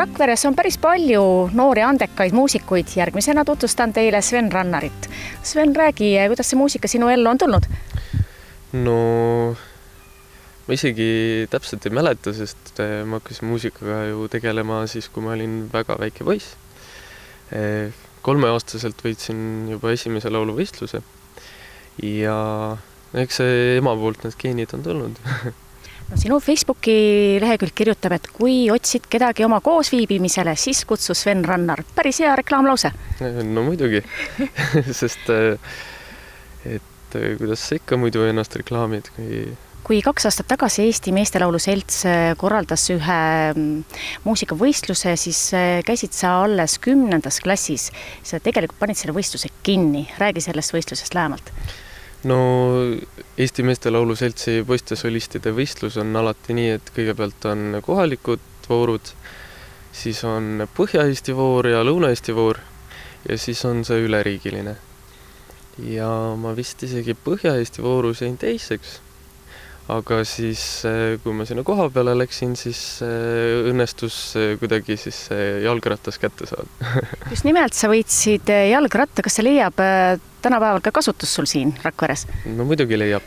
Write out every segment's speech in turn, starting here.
Rakveres on päris palju noori andekaid muusikuid. Järgmisena tutvustan teile Sven Rannarit. Sven, räägi, kuidas see muusika sinu ellu on tulnud? No, ma isegi täpselt ei mäleta, sest ma hakkasin muusikaga ju tegelema siis, kui ma olin väga väike poiss. 3-aastaselt võitsin juba esimese lauluvõistluse ja eks see ema poolt need geenid on tulnud. No, sinu Facebooki lehekülg kirjutab, et kui otsid kedagi oma koosviibimisele, siis kutsu Sven Rannar. Päris hea reklaamlause. No muidugi, sest et kuidas sa ikka muidu ennast reklaamid, kui 2 aastat tagasi Eesti Meestelaulu Selts korraldas ühe muusikavõistluse, siis käisid sa alles 10. klassis. Sa tegelikult panid selle võistluse kinni. Räägi sellest võistlusest lähemalt. No, Eesti Meestelaulu Seltsi poistesolistide võistlus on alati nii, et kõigepealt on kohalikud voorud, siis on Põhja-Eesti voor ja Lõuna-Eesti voor ja siis on see üleriigiline. Ja ma vist isegi Põhja-Eesti voorus jäin teiseks. Aga siis, kui ma sinna koha peale läksin, siis õnnestus kuidagi siis jalgrattas kätte saada. Just nimelt sa võitsid jalgratta, kas see leiab tänapäeval ka kasutus sul siin Rakveres? No muidugi leiab,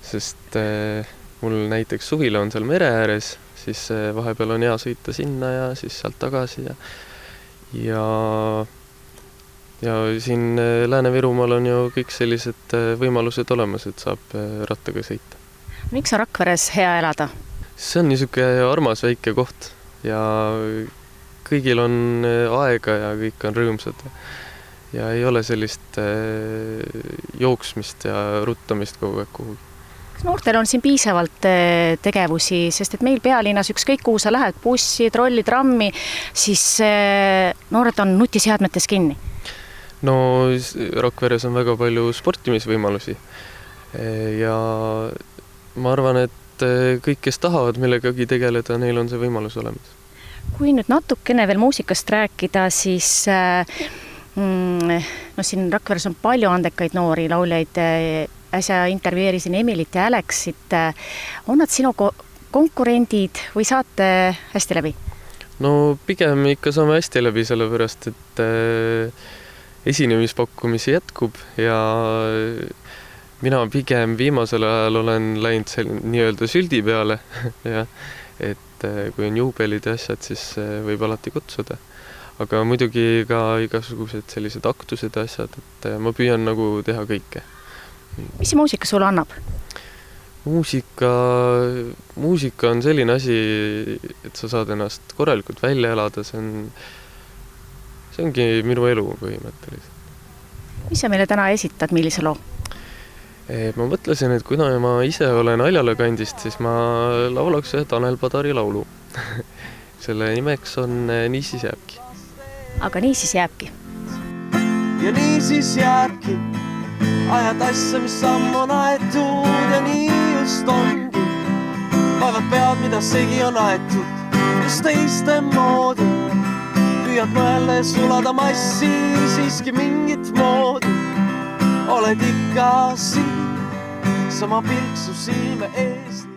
sest mul näiteks suvila on seal mere ääres, siis vahepeal on hea sõita sinna ja siis sealt tagasi ja siin Lääne-Virumaal on ju kõik sellised võimalused olemas, et saab rattaga sõita. Miks on Rakveres hea elada? See on niisugune armas väike koht ja kõigil on aega ja kõik on rõõmsad ja ei ole sellist jooksmist ja ruttamist kogu aeg kuhugi. Kas noortel on siin piisavalt tegevusi, sest et meil pealinnas ükskõik kuhu sa lähed, bussi, trolli, trammi, siis noored on nutiseadmetes kinni? No Rakveres on väga palju sportimisvõimalusi ja ma arvan, et kõik, kes tahavad millegagi tegeleda, neil on see võimalus olemas. Kui nüüd natukene veel muusikast rääkida, siis siin Rakveres on palju andekaid noori lauljaid. Äsja intervjueerisin Emilit ja Alexit. On nad sinu konkurendid või saate hästi läbi? No pigem ikka saame hästi läbi, sellepärast, et esinemispakkumisi jätkub ja mina pigem viimasel ajal olen läinud nii-öelda süldi peale ja et kui on juubelid ja asjad, siis võib alati kutsuda. Aga muidugi ka igasugused sellised aktused ja asjad, et ma püüan nagu teha kõike. Mis see muusika sulle annab? Muusika on selline asi, et sa saad ennast korralikult välja elada, see ongi minu elu põhimõtteliselt. Mis sa meile täna esitad, millise loo? Ma mõtlesin, et kuna ma ise olen Aljala kandist, siis ma laulaks ühe Tanel Padari laulu. Selle nimeks on Nii siis jääbki. Aga nii siis jääbki. Ja nii siis jääbki. Ajad asja, mis samm on aetud ja nii just ongi. Vaevad pead, mida segi on aetud, just teiste moodi. Püüad mõelda ja sulada massi, siiski mingit moodi. Oled ikka siin, sama pilksu silme eest.